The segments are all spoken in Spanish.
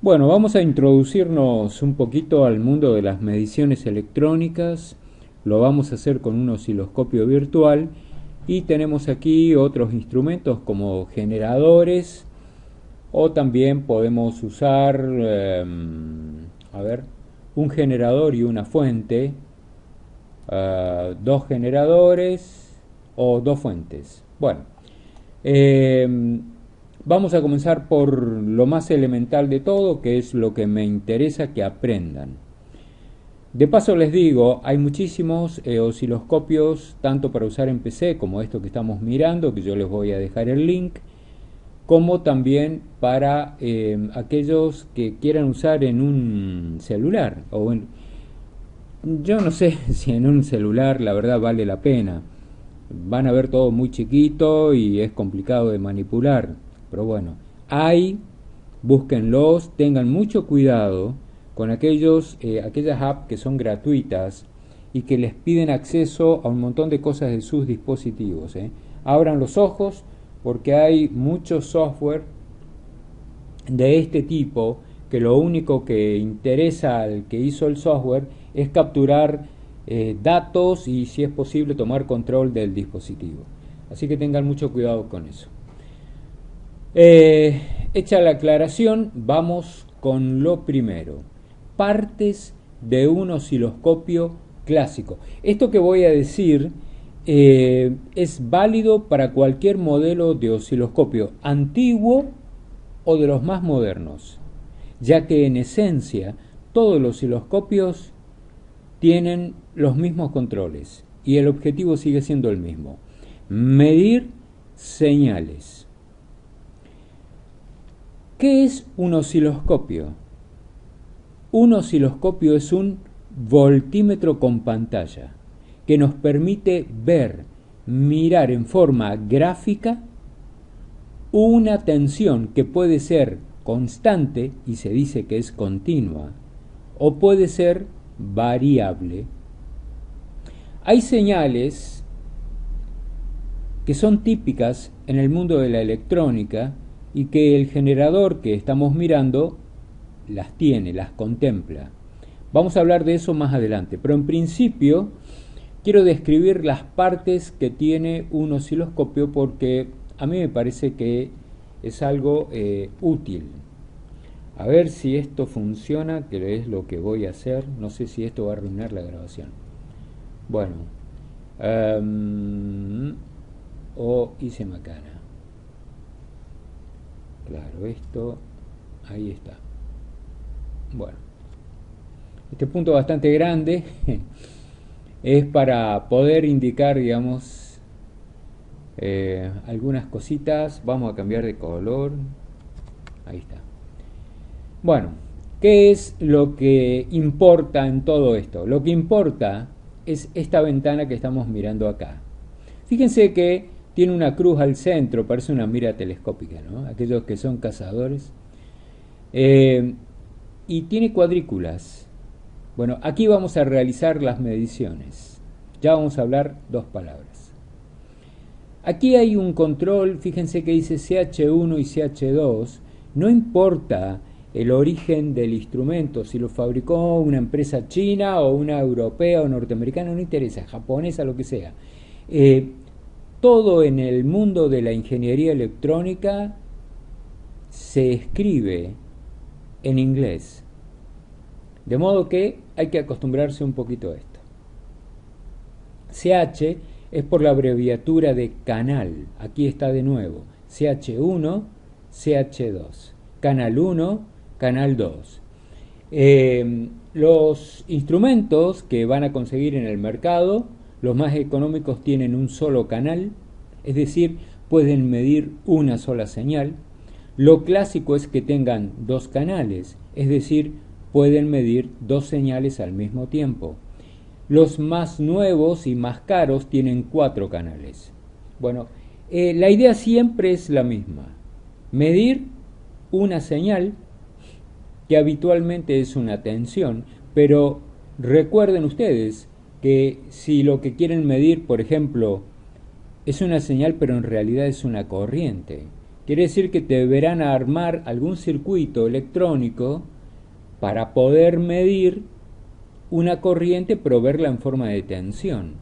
Bueno, vamos a introducirnos un poquito al mundo de las mediciones electrónicas. Lo vamos a hacer con un osciloscopio virtual y tenemos aquí otros instrumentos como generadores o también podemos usar, a ver, un generador y una fuente, dos generadores o dos fuentes. Bueno, eh, vamos a comenzar por lo más elemental de todo, que es lo que me interesa que aprendan. De paso les digo, hay muchísimos osciloscopios, tanto para usar en PC como esto que estamos mirando, que yo les voy a dejar el link, como también para aquellos que quieran usar en un celular. Yo no sé si en un celular la verdad vale la pena. Van a ver todo muy chiquito y es complicado de manipular. Pero bueno, búsquenlos, tengan mucho cuidado con aquellas apps que son gratuitas y que les piden acceso a un montón de cosas de sus dispositivos. Abran los ojos porque hay mucho software de este tipo que lo único que interesa al que hizo el software es capturar datos y, si es posible, tomar control del dispositivo. Así que tengan mucho cuidado con eso. Hecha la aclaración, vamos con lo primero. Partes de un osciloscopio clásico. Esto que voy a decir es válido para cualquier modelo de osciloscopio antiguo o de los más modernos, ya que en esencia todos los osciloscopios tienen los mismos controles y el objetivo sigue siendo el mismo: medir señales. ¿Qué es un osciloscopio? Un osciloscopio es un voltímetro con pantalla que nos permite mirar en forma gráfica una tensión que puede ser constante y se dice que es continua, o puede ser variable. Hay señales que son típicas en el mundo de la electrónica y que el generador que estamos mirando las tiene, las contempla. Vamos a hablar de eso más adelante, pero en principio quiero describir las partes que tiene un osciloscopio porque a mí me parece que es algo útil. A ver si esto funciona, que es lo que voy a hacer. No sé si esto va a arruinar la grabación. Bueno, hice macana. Claro, esto, ahí está. Bueno, este punto bastante grande es para poder indicar, digamos, algunas cositas. Vamos a cambiar de color. Ahí está. Bueno, ¿qué es lo que importa en todo esto? Lo que importa es esta ventana que estamos mirando acá. Fíjense que tiene una cruz al centro, parece una mira telescópica, ¿no? Aquellos que son cazadores. Y tiene cuadrículas. Bueno, aquí vamos a realizar las mediciones. Ya vamos a hablar dos palabras. Aquí hay un control, fíjense que dice CH1 y CH2. No importa el origen del instrumento, si lo fabricó una empresa china o una europea o norteamericana, no interesa, japonesa, lo que sea. Todo en el mundo de la ingeniería electrónica se escribe en inglés. De modo que hay que acostumbrarse un poquito a esto. CH es por la abreviatura de canal. Aquí está de nuevo. CH1, CH2. Canal 1, canal 2. Los instrumentos que van a conseguir en el mercado, los más económicos, tienen un solo canal, es decir, pueden medir una sola señal. Lo clásico es que tengan dos canales, es decir, pueden medir dos señales al mismo tiempo. Los más nuevos y más caros tienen 4 canales. Bueno, la idea siempre es la misma: medir una señal, que habitualmente es una tensión, pero recuerden ustedes que si lo que quieren medir, por ejemplo, es una señal pero en realidad es una corriente, quiere decir que te deberán armar algún circuito electrónico para poder medir una corriente, pero verla en forma de tensión.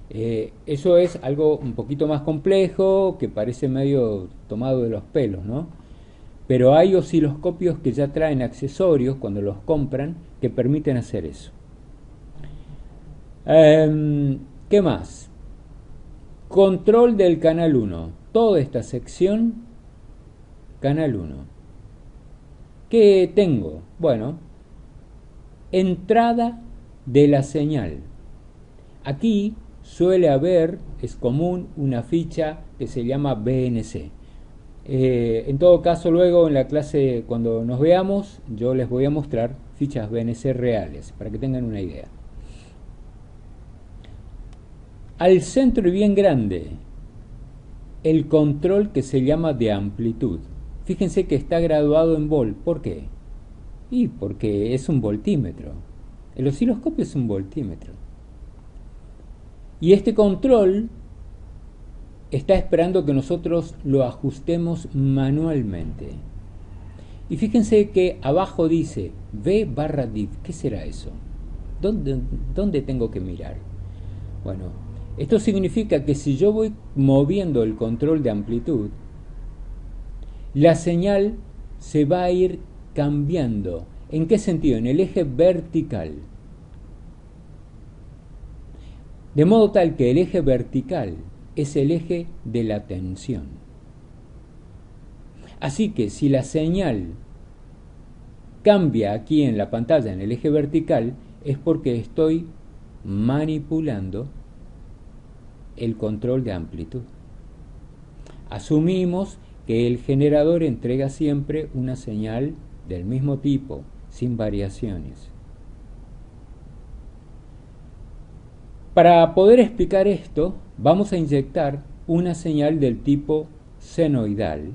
Eso es algo un poquito más complejo, que parece medio tomado de los pelos, ¿no? Pero hay osciloscopios que ya traen accesorios cuando los compran que permiten hacer eso. ¿Qué más? Control del canal 1. Toda esta sección, canal 1. ¿Qué tengo? Bueno, entrada de la señal. Aquí suele haber, es común, una ficha que se llama BNC. En todo caso, luego en la clase, cuando nos veamos, yo les voy a mostrar fichas BNC reales, para que tengan una idea. Al centro y bien grande, el control que se llama de amplitud. Fíjense que está graduado en volt. ¿Por qué? Y porque es un voltímetro. El osciloscopio es un voltímetro. Y este control está esperando que nosotros lo ajustemos manualmente. Y fíjense que abajo dice V/div. ¿Qué será eso? ¿Dónde tengo que mirar? Bueno, esto significa que si yo voy moviendo el control de amplitud, la señal se va a ir cambiando. ¿En qué sentido? En el eje vertical. De modo tal que el eje vertical es el eje de la tensión. Así que si la señal cambia aquí en la pantalla en el eje vertical, es porque estoy manipulando el control de amplitud. Asumimos que el generador entrega siempre una señal del mismo tipo, sin variaciones. Para poder explicar esto, vamos a inyectar una señal del tipo senoidal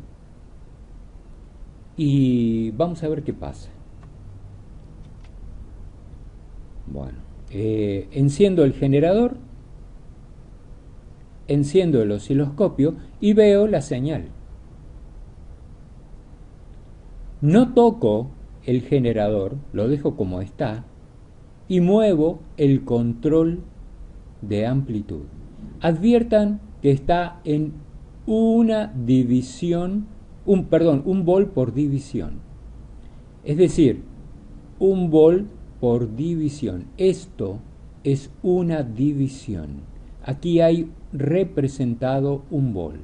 y vamos a ver qué pasa. Bueno, enciendo el generador, enciendo el osciloscopio y veo la señal. No toco el generador, lo dejo como está y muevo el control de amplitud. Adviertan que está en una división, un volt por división. Es decir, un volt por división. Esto es una división. Aquí hay representado un volt.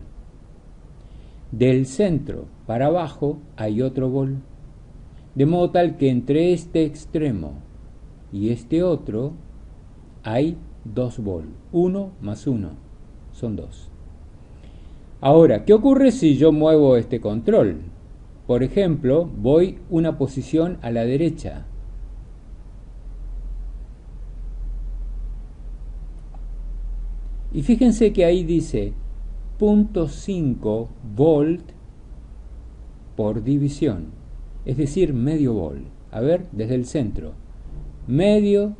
Del centro para abajo hay otro volt. De modo tal que entre este extremo y este otro hay 2 volt. 1 más 1 son 2. Ahora, ¿qué ocurre si yo muevo este control? Por ejemplo, voy una posición a la derecha. Y fíjense que ahí dice 0.5 volt por división, es decir, medio volt. A ver, desde el centro. Medio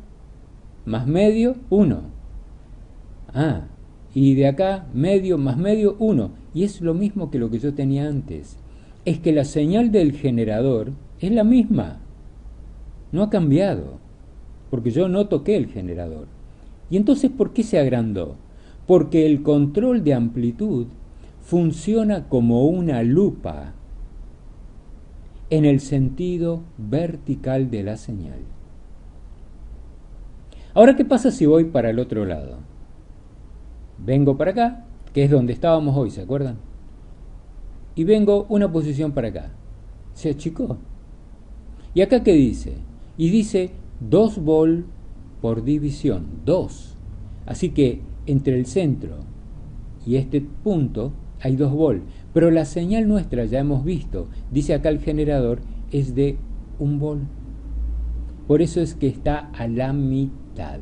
más medio, 1. Y de acá, medio más medio, 1. Y es lo mismo que lo que yo tenía antes. Es que la señal del generador es la misma. No ha cambiado. Porque yo no toqué el generador. ¿Y entonces por qué se agrandó? Porque el control de amplitud funciona como una lupa en el sentido vertical de la señal. Ahora, ¿qué pasa si voy para el otro lado? Vengo para acá, que es donde estábamos hoy, ¿se acuerdan? Y vengo una posición para acá. ¿Se achicó? ¿Y acá qué dice? Y dice 2 volt por división, 2. Así que entre el centro y este punto hay 2 volt. Pero la señal nuestra, ya hemos visto, dice acá el generador, es de 1 volt. Por eso es que está a la mitad.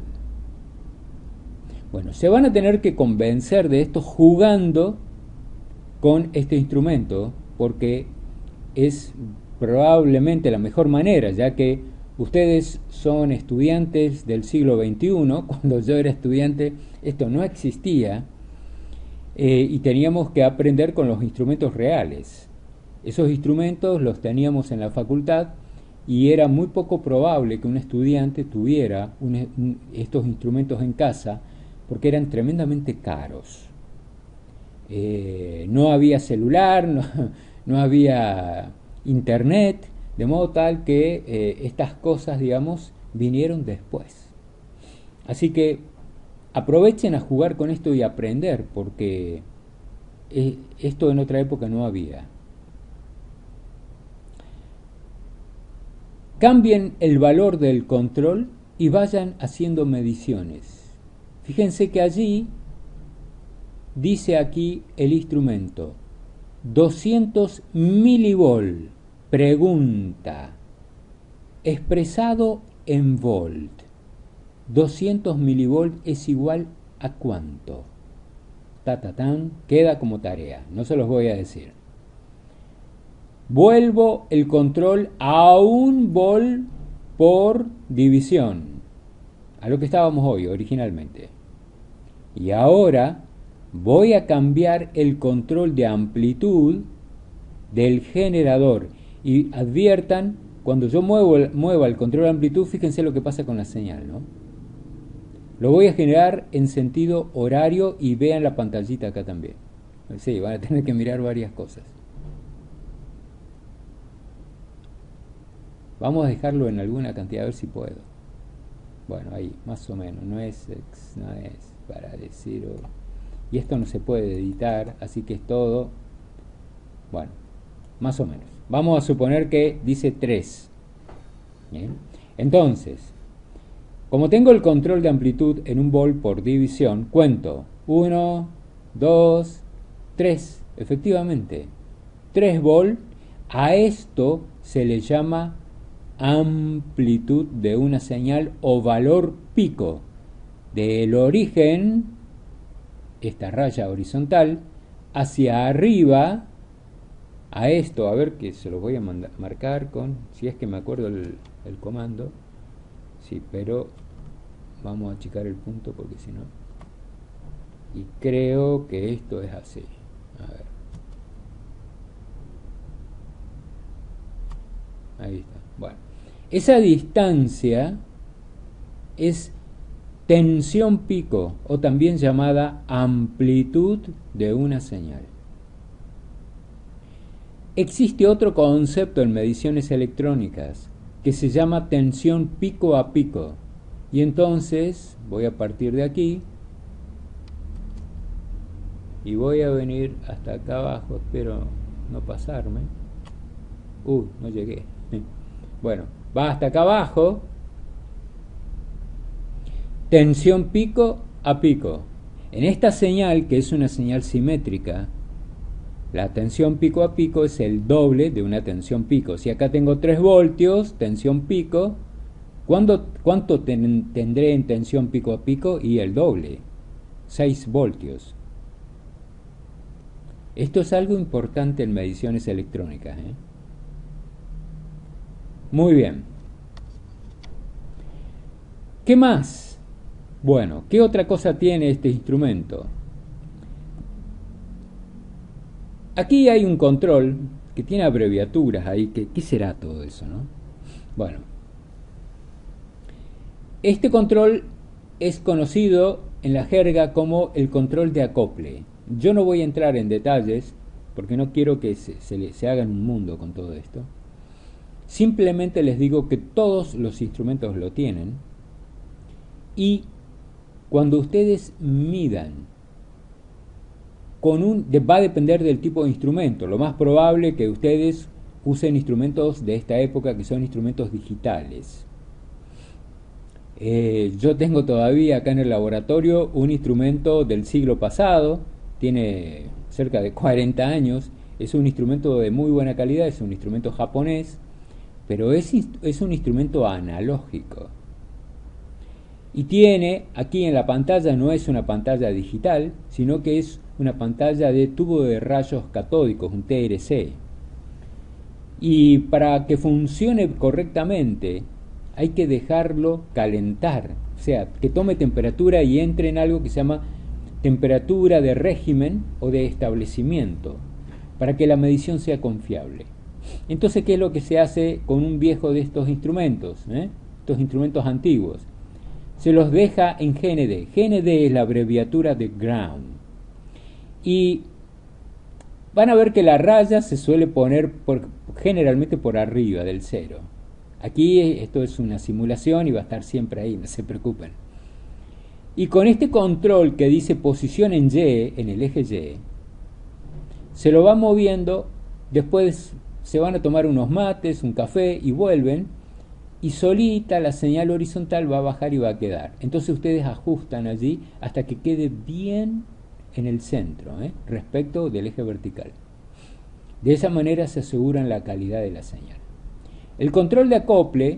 Bueno, se van a tener que convencer de esto jugando con este instrumento, porque es probablemente la mejor manera, ya que ustedes son estudiantes del siglo XXI. Cuando yo era estudiante esto no existía. y teníamos que aprender con los instrumentos reales. Esos instrumentos los teníamos en la facultad y era muy poco probable que un estudiante tuviera estos instrumentos en casa porque eran tremendamente caros. No había celular, no había internet, de modo tal que estas cosas, digamos, vinieron después. Así que aprovechen a jugar con esto y aprender, porque esto en otra época no había. Cambien el valor del control y vayan haciendo mediciones. Fíjense que allí dice aquí el instrumento 200 milivolt. Pregunta, expresado en volt, 200 milivolt es igual a ¿cuánto? Queda como tarea, no se los voy a decir. Vuelvo el control a 1 volt por división, a lo que estábamos hoy originalmente. Y ahora voy a cambiar el control de amplitud del generador. Y adviertan, cuando yo mueva el control de amplitud, fíjense lo que pasa con la señal, ¿no? Lo voy a generar en sentido horario y vean la pantallita acá también. Sí, van a tener que mirar varias cosas. Vamos a dejarlo en alguna cantidad, a ver si puedo. Bueno, ahí, más o menos. No es para decir... Y esto no se puede editar, así que es todo... Bueno, más o menos. Vamos a suponer que dice 3. ¿Bien? Entonces, como tengo el control de amplitud en 1 volt por división, cuento 1, 2, 3. Efectivamente, 3 volt. A esto se le llama amplitud de una señal o valor pico. Del origen, esta raya horizontal, hacia arriba, a esto, a ver que se lo voy a marcar con, si es que me acuerdo el comando, sí, pero vamos a achicar el punto porque si no, y creo que esto es así, a ver, ahí está, bueno, esa distancia es tensión pico o también llamada amplitud de una señal. Existe otro concepto en mediciones electrónicas que se llama tensión pico a pico. Y entonces voy a partir de aquí y voy a venir hasta acá abajo. Espero no pasarme. No llegué. Bueno, va hasta acá abajo. Tensión pico a pico. En esta señal, que es una señal simétrica, la tensión pico a pico es el doble de una tensión pico. Si acá tengo 3 voltios, tensión pico, ¿cuánto tendré en tensión pico a pico? Y el doble, 6 voltios. Esto es algo importante en mediciones electrónicas, ¿eh? Muy bien. ¿Qué más? Bueno, ¿qué otra cosa tiene este instrumento? Aquí hay un control que tiene abreviaturas ahí. ¿Qué será todo eso, no? Bueno, este control es conocido en la jerga como el control de acople. Yo no voy a entrar en detalles porque no quiero que se hagan un mundo con todo esto. Simplemente les digo que todos los instrumentos lo tienen y cuando ustedes midan va a depender del tipo de instrumento. Lo más probable que ustedes usen instrumentos de esta época que son instrumentos digitales. Yo tengo todavía acá en el laboratorio un instrumento del siglo pasado, tiene cerca de 40 años, es un instrumento de muy buena calidad, es un instrumento japonés, pero es un instrumento analógico. Y tiene, aquí en la pantalla no es una pantalla digital, sino que es una pantalla de tubo de rayos catódicos, un TRC. Y para que funcione correctamente hay que dejarlo calentar, o sea, que tome temperatura y entre en algo que se llama temperatura de régimen o de establecimiento, para que la medición sea confiable. Entonces, ¿qué es lo que se hace con un viejo de estos instrumentos? Estos instrumentos antiguos. Se los deja en GND. GND es la abreviatura de ground. Y van a ver que la raya se suele poner generalmente por arriba del cero. Aquí esto es una simulación y va a estar siempre ahí, no se preocupen. Y con este control que dice posición en Y, en el eje Y, se lo va moviendo, después se van a tomar unos mates, un café y vuelven, y solita la señal horizontal va a bajar y va a quedar. Entonces ustedes ajustan allí hasta que quede bien en el centro, respecto del eje vertical. De esa manera se aseguran la calidad de la señal. El control de acople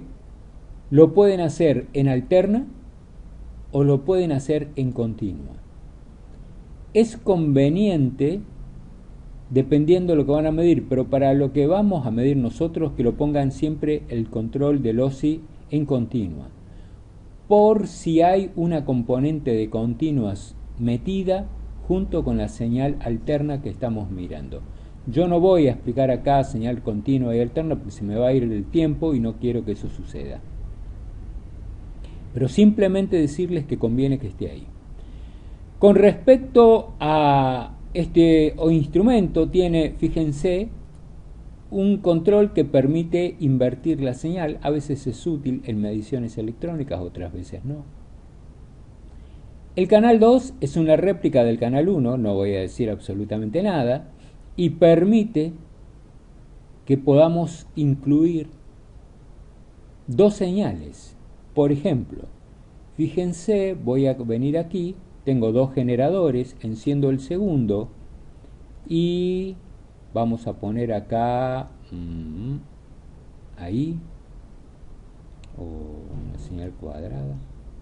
lo pueden hacer en alterna o lo pueden hacer en continua. Es conveniente dependiendo de lo que van a medir, pero para lo que vamos a medir nosotros, que lo pongan siempre el control del OSI en continua, por si hay una componente de continuas metida junto con la señal alterna que estamos mirando. Yo no voy a explicar acá señal continua y alterna porque se me va a ir el tiempo y no quiero que eso suceda. Pero simplemente decirles que conviene que esté ahí. Con respecto a este instrumento, tiene, fíjense, un control que permite invertir la señal. A veces es útil en mediciones electrónicas, otras veces no. El canal 2 es una réplica del canal 1, no voy a decir absolutamente nada, y permite que podamos incluir dos señales. Por ejemplo, fíjense, voy a venir aquí, tengo dos generadores, enciendo el segundo y vamos a poner acá, ahí, o una señal cuadrada,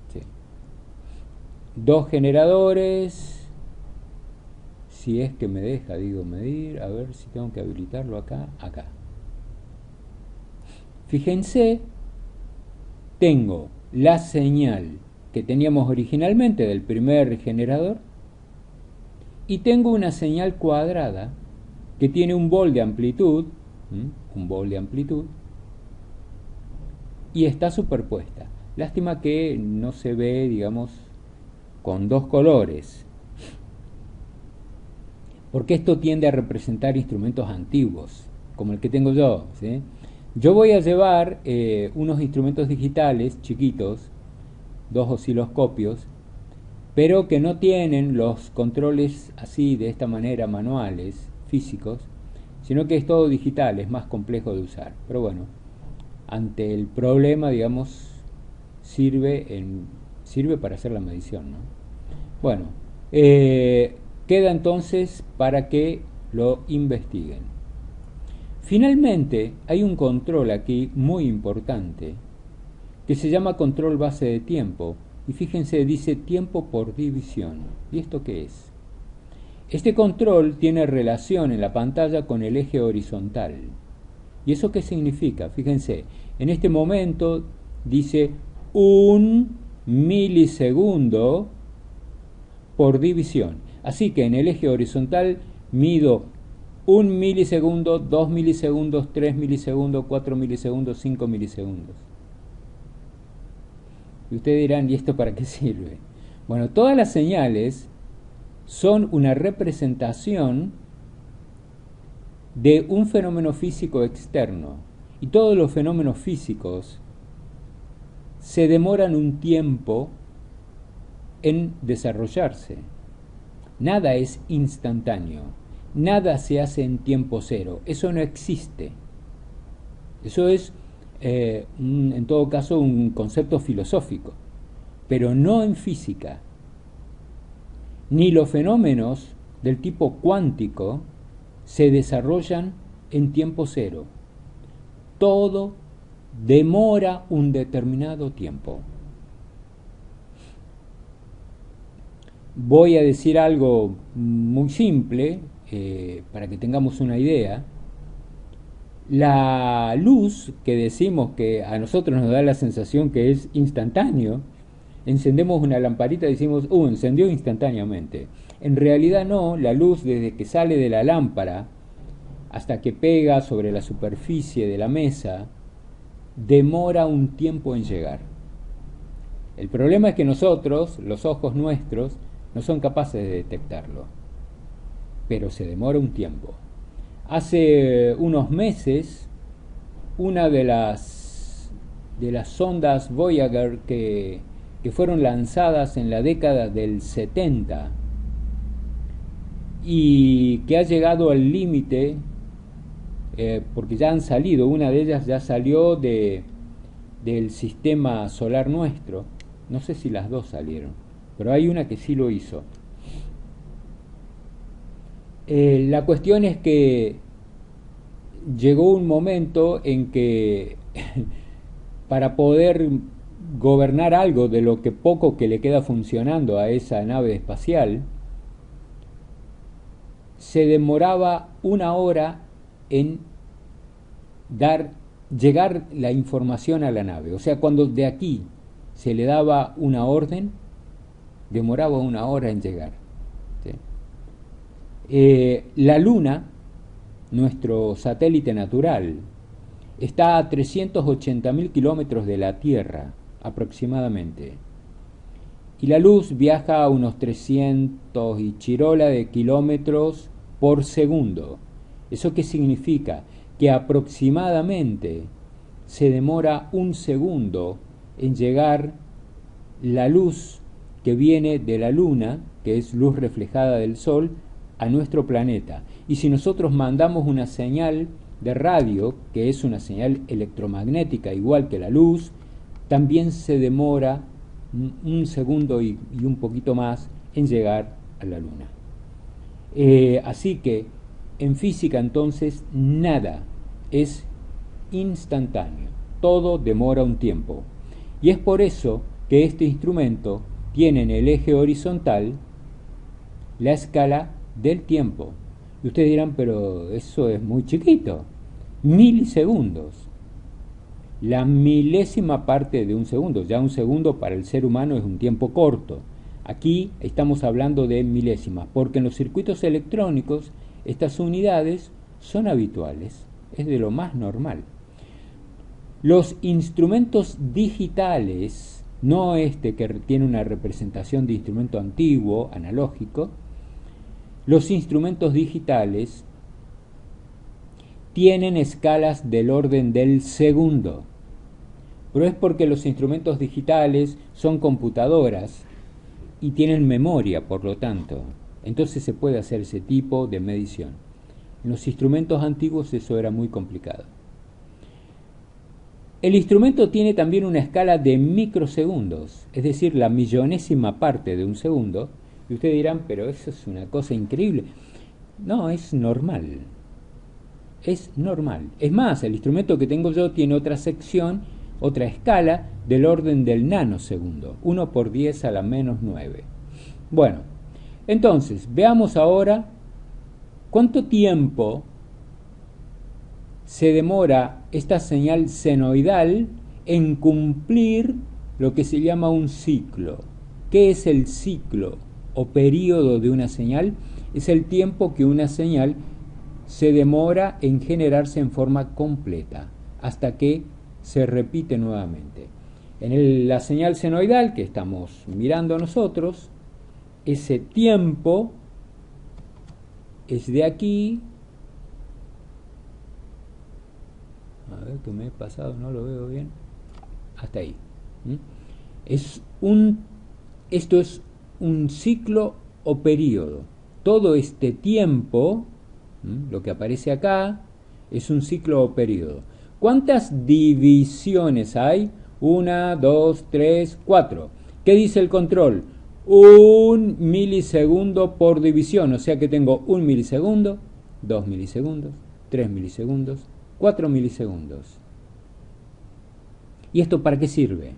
sí. Dos generadores, si es que me deja, digo, medir, a ver si tengo que habilitarlo acá, acá. Fíjense, tengo la señal que teníamos originalmente del primer generador y tengo una señal cuadrada que tiene un volt de amplitud, y está superpuesta. Lástima que no se ve, digamos, con dos colores, porque esto tiende a representar instrumentos antiguos, como el que tengo yo, ¿sí? Yo voy a llevar unos instrumentos digitales chiquitos, dos osciloscopios, pero que no tienen los controles así, de esta manera, manuales, físicos, sino que es todo digital, es más complejo de usar. Pero bueno, ante el problema, digamos, sirve para hacer la medición, ¿no? Bueno, queda entonces para que lo investiguen. Finalmente, hay un control aquí muy importante que se llama control base de tiempo, y fíjense, dice tiempo por división. ¿Y esto qué es? Este control tiene relación en la pantalla con el eje horizontal. ¿Y eso qué significa? Fíjense, en este momento dice 1 milisegundo por división. Así que en el eje horizontal mido 1 milisegundo, 2 milisegundos, 3 milisegundos, 4 milisegundos, 5 milisegundos. Y ustedes dirán, ¿y esto para qué sirve? Bueno, todas las señales son una representación de un fenómeno físico externo. Y todos los fenómenos físicos se demoran un tiempo en desarrollarse. Nada es instantáneo. Nada se hace en tiempo cero. Eso no existe. Eso es en todo caso un concepto filosófico, pero no en física. Ni los fenómenos del tipo cuántico se desarrollan en tiempo cero. Todo demora un determinado tiempo. Voy a decir algo muy simple para que tengamos una idea. La luz, que decimos que a nosotros nos da la sensación que es instantáneo, encendemos una lamparita y decimos, encendió instantáneamente. En realidad no, la luz desde que sale de la lámpara hasta que pega sobre la superficie de la mesa demora un tiempo en llegar. El problema es que nosotros, los ojos nuestros, no son capaces de detectarlo, pero se demora un tiempo. Hace unos meses, una de las sondas Voyager que fueron lanzadas en la década del 70 y que ha llegado al límite, porque ya han salido, una de ellas ya salió del sistema solar nuestro, no sé si las dos salieron, pero hay una que sí lo hizo. La cuestión es que llegó un momento en que para poder gobernar algo de lo que poco que le queda funcionando a esa nave espacial, se demoraba 1 hora en llegar la información a la nave. O sea, cuando de aquí se le daba una orden, demoraba 1 hora en llegar. ¿Sí? La Luna, nuestro satélite natural, está a 380.000 kilómetros de la Tierra aproximadamente, y la luz viaja a unos 300 y chirola de kilómetros por segundo. ¿Eso qué significa? Que aproximadamente se demora 1 segundo en llegar la luz que viene de la Luna, que es luz reflejada del Sol, a nuestro planeta. Y si nosotros mandamos una señal de radio, que es una señal electromagnética igual que la luz, también se demora 1 segundo y un poquito más en llegar a la Luna. Así que en física entonces nada es instantáneo, todo demora un tiempo. Y es por eso que este instrumento tiene en el eje horizontal la escala del tiempo. Y ustedes dirán, pero eso es muy chiquito. Milisegundos. La milésima parte de un segundo. Ya un segundo para el ser humano es un tiempo corto. Aquí estamos hablando de milésimas, porque en los circuitos electrónicos estas unidades son habituales. Es de lo más normal. Los instrumentos digitales, no este que tiene una representación de instrumento antiguo, analógico, los instrumentos digitales tienen escalas del orden del segundo, pero es porque los instrumentos digitales son computadoras y tienen memoria, por lo tanto, entonces se puede hacer ese tipo de medición. En los instrumentos antiguos eso era muy complicado. El instrumento tiene también una escala de microsegundos, es decir, la millonésima parte de un segundo, y ustedes dirán, pero eso es una cosa increíble. No, es normal. Es normal. Es más, el instrumento que tengo yo tiene otra sección, otra escala del orden del nanosegundo, 1 por 10 a la menos 9. Bueno, entonces, veamos ahora cuánto tiempo se demora esta señal senoidal en cumplir lo que se llama un ciclo. ¿Qué es el ciclo o período de una señal? Es el tiempo que una señal se demora en generarse en forma completa, hasta que se repite nuevamente. En la señal senoidal que estamos mirando nosotros, ese tiempo es de aquí. A ver, que me he pasado, no lo veo bien. Hasta ahí. Esto es un ciclo o período. Todo este tiempo, lo que aparece acá, es un ciclo o período. ¿Cuántas divisiones hay? 1, 2, 3, 4. ¿Qué dice el control? 1 milisegundo por división. O sea que tengo 1 milisegundo, 2 milisegundos, 3 milisegundos, 4 milisegundos. ¿Y esto para qué sirve?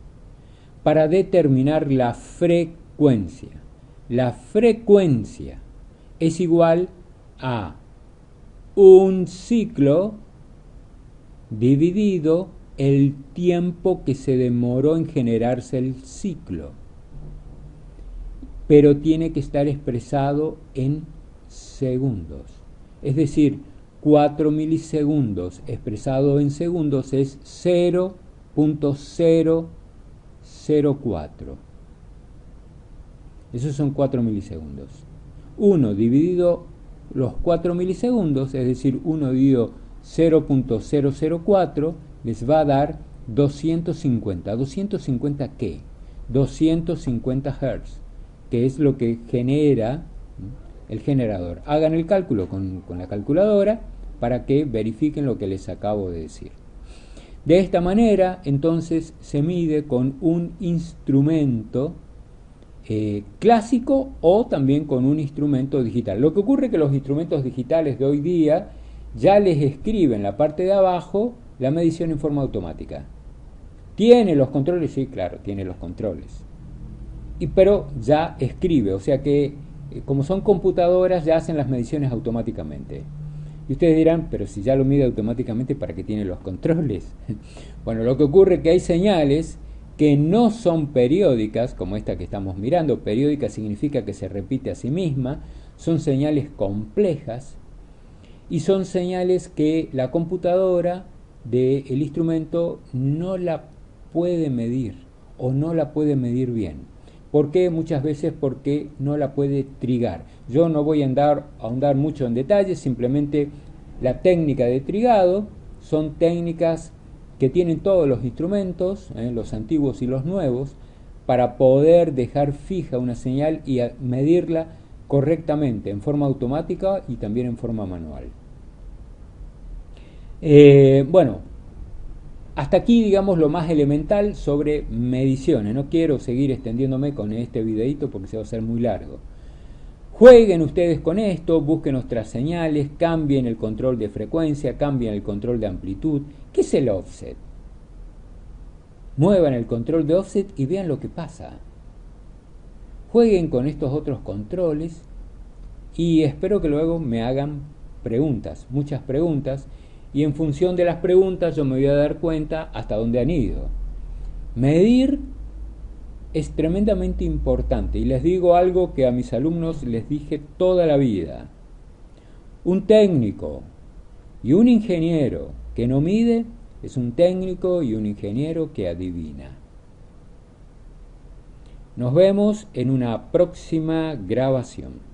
Para determinar la frecuencia. La frecuencia es igual a un ciclo dividido el tiempo que se demoró en generarse el ciclo. pero tiene que estar expresado en segundos. Es decir, 4 milisegundos expresado en segundos es 0.004. Esos son 4 milisegundos. 1 dividido los 4 milisegundos, es decir, 1 dividido 0.004, les va a dar 250. ¿250 qué? 250 Hz, que es lo que genera el generador. Hagan el cálculo con la calculadora para que verifiquen lo que les acabo de decir. De esta manera, entonces, se mide con un instrumento clásico o también con un instrumento digital. Lo que ocurre es que los instrumentos digitales de hoy día ya les escriben en la parte de abajo la medición en forma automática. ¿Tiene los controles? Sí, claro, tiene los controles. Pero ya escribe, o sea que como son computadoras ya hacen las mediciones automáticamente. Y ustedes dirán, pero si ya lo mide automáticamente, ¿para qué tiene los controles? Bueno, lo que ocurre es que hay señales que no son periódicas, como esta que estamos mirando. Periódica significa que se repite a sí misma. Son señales complejas y son señales que la computadora del instrumento no la puede medir o no la puede medir bien. ¿Por qué? Muchas veces porque no la puede trigar. Yo no voy a ahondar mucho en detalles, simplemente la técnica de trigado son técnicas que tienen todos los instrumentos, los antiguos y los nuevos, para poder dejar fija una señal y medirla correctamente en forma automática y también en forma manual. Bueno, hasta aquí digamos lo más elemental sobre mediciones. No quiero seguir extendiéndome con este videito porque se va a hacer muy largo. Jueguen ustedes con esto, busquen nuestras señales, cambien el control de frecuencia, cambien el control de amplitud. ¿Qué es el offset? Muevan el control de offset y vean lo que pasa. Jueguen con estos otros controles y espero que luego me hagan preguntas, muchas preguntas, y en función de las preguntas yo me voy a dar cuenta hasta dónde han ido. Medir es tremendamente importante y les digo algo que a mis alumnos les dije toda la vida. Un técnico y un ingeniero que no mide es un técnico y un ingeniero que adivina. Nos vemos en una próxima grabación.